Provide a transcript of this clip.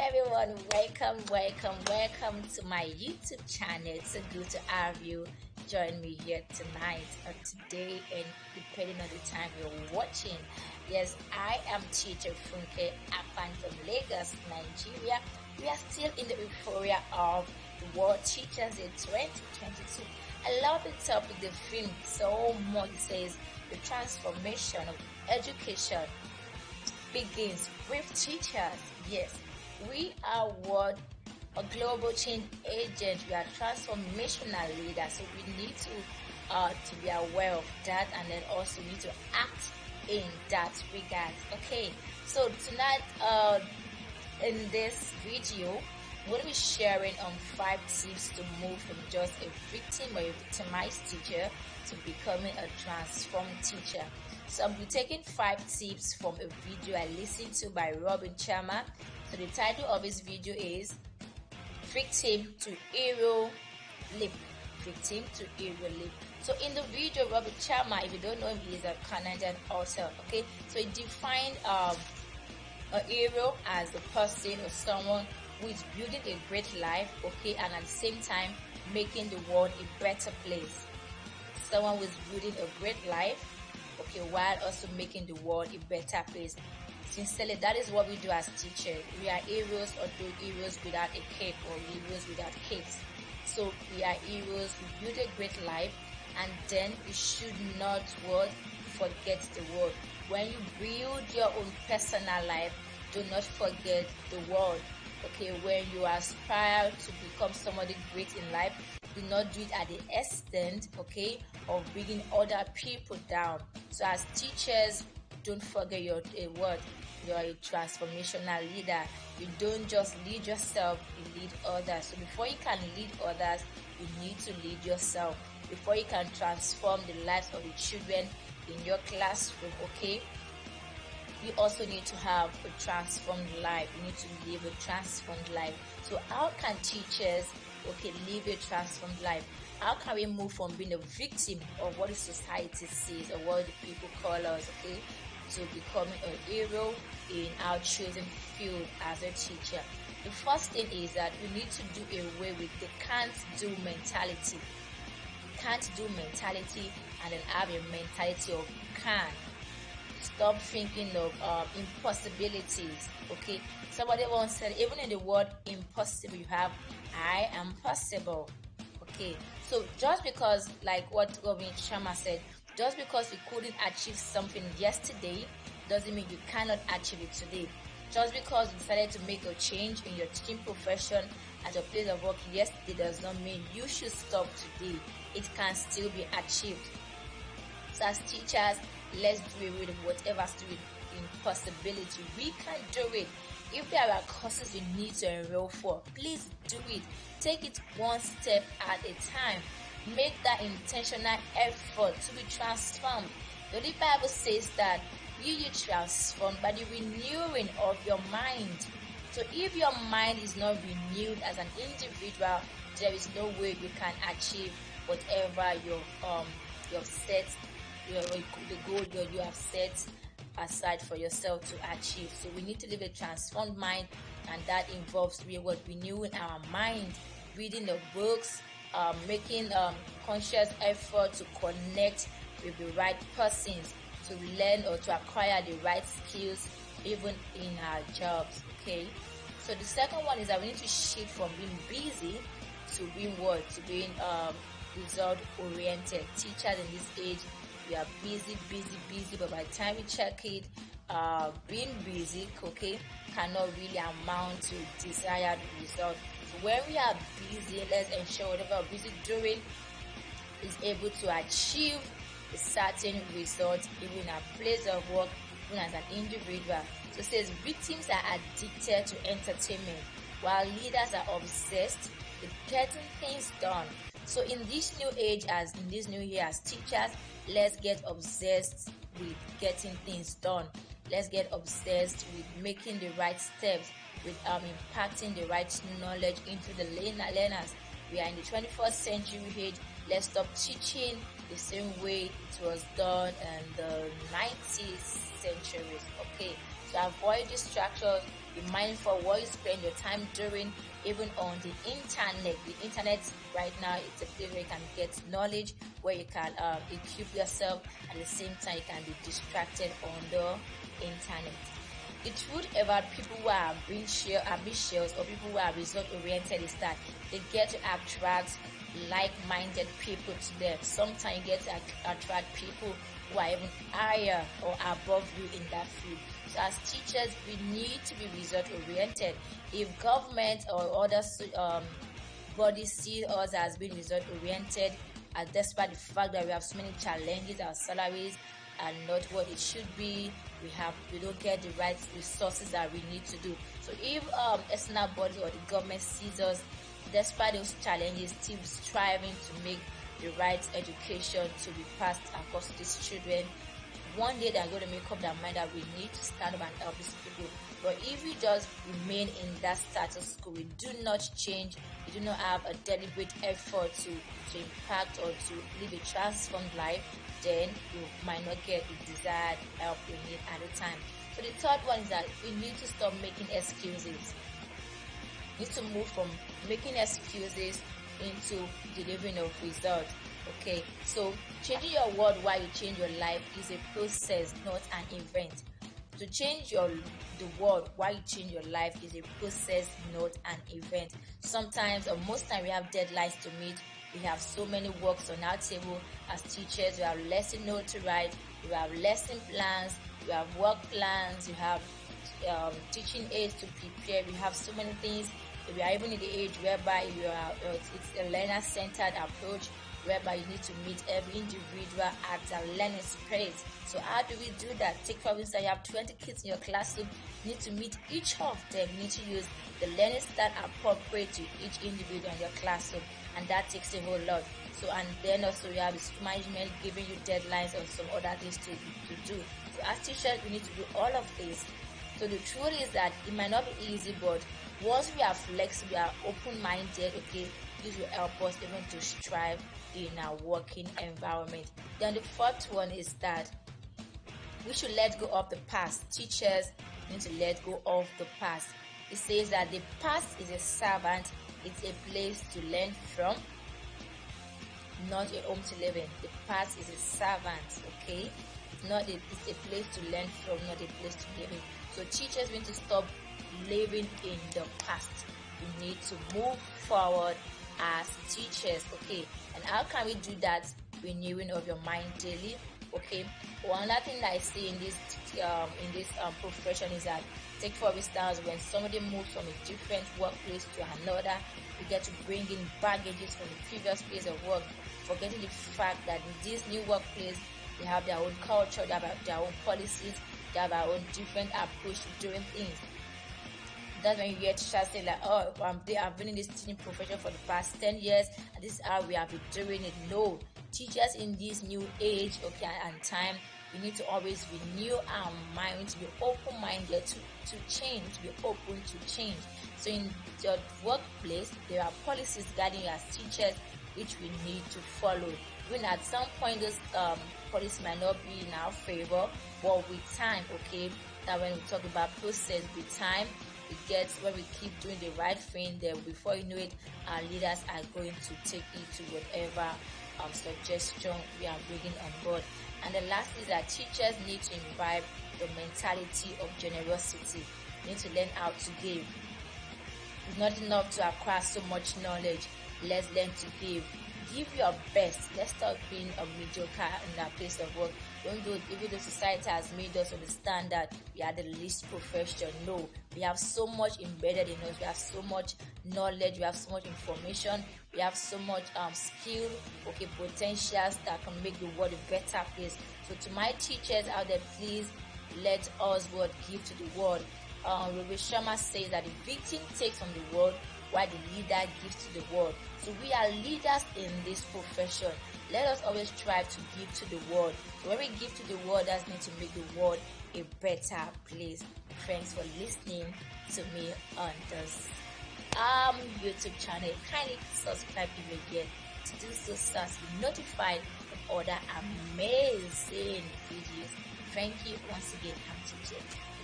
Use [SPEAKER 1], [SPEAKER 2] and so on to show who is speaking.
[SPEAKER 1] everyone, welcome to my YouTube channel. It's so good to have you join me here tonight or today, and depending on the time you're watching. Yes, I am teacher Funke Apan from Lagos, Nigeria. We are still in the euphoria of the World Teachers Day 2022. I love the topic, the film so much. It says the transformation of education begins with teachers. Yes, we are what a global change agent. We are transformational leaders, so we need to be aware of that, and then also need to act in that regard. Okay, so tonight in this video, I'm going to be sharing on 5 tips to move from just a victim or a victimized teacher to becoming a transformed teacher. So I'll be taking 5 tips from a video I listened to by Robin Sharma. So the title of his video is Victim to Hero Leap. Victim to Hero Leap. So in the video, Robin Sharma, if you don't know him, he is a Canadian author. Okay, so he defined a hero as a person or someone who is building a great life, okay, and at the same time making the world a better place. Someone who is building a great life, okay, while also making the world a better place. Sincerely, that is what we do as teachers. We are heroes, although heroes without a cape or heroes without capes. So we are heroes, we build a great life, and then you should not forget the world. When you build your own personal life, do not forget the world. Okay, when you aspire to become somebody great in life, do not do it at the extent, okay, of bringing other people down. So as teachers, don't forget your word. You're a transformational leader. You don't just lead yourself, you lead others. So before you can lead others, you need to lead yourself. Before you can transform the lives of the children in your classroom, okay, you also need to have a transformed life. You need to live a transformed life. So how can teachers, okay, live a transformed life? How can we move from being a victim of what the society sees or what the people call us, okay, to becoming a hero in our chosen field as a teacher? The first thing is that we need to do away with the can't do mentality. Can't do mentality, and then have a mentality of can. Stop thinking of impossibilities. Okay, somebody once said, even in the word impossible, you have I am possible. Okay, so just because, like what Robin Sharma said, just because you couldn't achieve something yesterday doesn't mean you cannot achieve it today. Just because you decided to make a change in your teaching profession at your place of work yesterday does not mean you should stop today. It can still be achieved. So as teachers, let's do away with whatever to do with impossibility. We can do it. If there are courses you need to enroll for, please do it. Take it one step at a time. Make that intentional effort to be transformed. The Holy Bible says that you transformed by the renewing of your mind. So if your mind is not renewed as an individual, there is no way you can achieve whatever you've set, the goal you have set aside for yourself to achieve. So we need to live a transformed mind, and that involves renewing our mind, reading the books, making conscious effort to connect with the right persons, to learn or to acquire the right skills even in our jobs. Okay, so the second one is that we need to shift from being busy to being what? To being result oriented. Teachers in this age, we are busy, but by the time we check it, being busy, okay, cannot really amount to desired result. So when we are busy, let's ensure whatever we're busy doing is able to achieve a certain result, even in our place of work, even as an individual. So it says victims are addicted to entertainment, while leaders are obsessed with getting things done. So in this new age, as in this new year, as teachers, let's get obsessed with getting things done. Let's get obsessed with making the right steps, with impacting the right knowledge into the learners. We are in the 21st century age. Let's stop teaching the same way it was done in the 90s centuries. Okay, so to avoid distractions, be mindful of what you spend your time doing, even on the internet. The internet right now, it's a place where you can get knowledge, where you can equip yourself. At the same time, you can be distracted on the internet. The truth about people who are ambitious or people who are result oriented is that they get to attract like-minded people to them. Sometimes you get to attract people who are even higher or above you in that field. So as teachers, we need to be result oriented. If government or other bodies see us as being result oriented, despite the fact that we have so many challenges, our salaries are not what it should be, we don't get the right resources that we need to do. So if external bodies or the government sees us, despite those challenges, still striving to make the right education to be passed across to these children, one day they're going to make up their mind that we need to stand up and help these people. But if we just remain in that status quo, we do not change, we do not have a deliberate effort to impact or to live a transformed life, then you might not get the desired help you need at the time. So the third one is that we need to stop making excuses. We need to move from making excuses into delivering of results. Okay, so changing your world while you change your life is a process, not an event. To change the world while you change your life is a process, not an event. Sometimes or most time we have deadlines to meet. We have so many works on our table as teachers. We have lesson notes to write. We have lesson plans. We have work plans. You have teaching aids to prepare. We have so many things. We are even in the age whereby it's a learner-centered approach, whereby you need to meet every individual at their learning space. So how do we do that? Take for instance, you have 20 kids in your classroom. You need to meet each of them. You need to use the learning style appropriate to each individual in your classroom, and that takes a whole lot. So, and then also you have the management giving you deadlines on some other things to do. So as teachers, we need to do all of this. So the truth is that it might not be easy, but once we are flexible, we are open-minded, okay, this will help us even to strive in our working environment. Then the fourth one is that we should let go of the past. Teachers need to let go of the past. It says that the past is a servant, it's a place to learn from, not a home to live in. The past is a servant, okay? It's a place to learn from, not a place to live in. So teachers need to stop living in the past. We need to move forward as teachers, okay? And how can we do that? Renewing of your mind daily, okay? One other thing that I see in this profession is that, take for instance, when somebody moves from a different workplace to another, we get to bring in baggages from the previous place of work, forgetting the fact that in this new workplace they have their own culture, they have their own policies, they have their own different approach to doing things. That's when you hear teachers say like, oh, I've been in this teaching profession for the past 10 years and this is how we have been doing it. No, teachers in this new age, okay, and time, we need to always renew our mind, to be open-minded to change, to be open to change. So in your workplace, there are policies guiding you as teachers which we need to follow. Even at some point, those policies might not be in our favor, but with time, okay, that when we talk about process, with time, when we keep doing the right thing, then before you know it, our leaders are going to take it to whatever suggestion we are bringing on board. And the last is that teachers need to imbibe the mentality of generosity. You need to learn how to give. It's not enough to acquire so much knowledge. Let's learn to give. Give your best. Let's stop being a mediocre in our place of work. Even the society has made us understand that we are the least profession. No, we have so much embedded in us. We have so much knowledge. We have so much information. We have so much skill, okay, potentials that can make the world a better place. So to my teachers out there, please let us give to the world. Robert Sharma says that the victim takes from the world while the leader gives to the world. So we are leaders in this profession. Let us always strive to give to the world. So when we give to the world, that's meant to make the world a better place. Thanks for listening to me on this YouTube channel. Kindly subscribe if you're yet. To do so as to be notified of other amazing videos. Thank you once again. I'm TJ.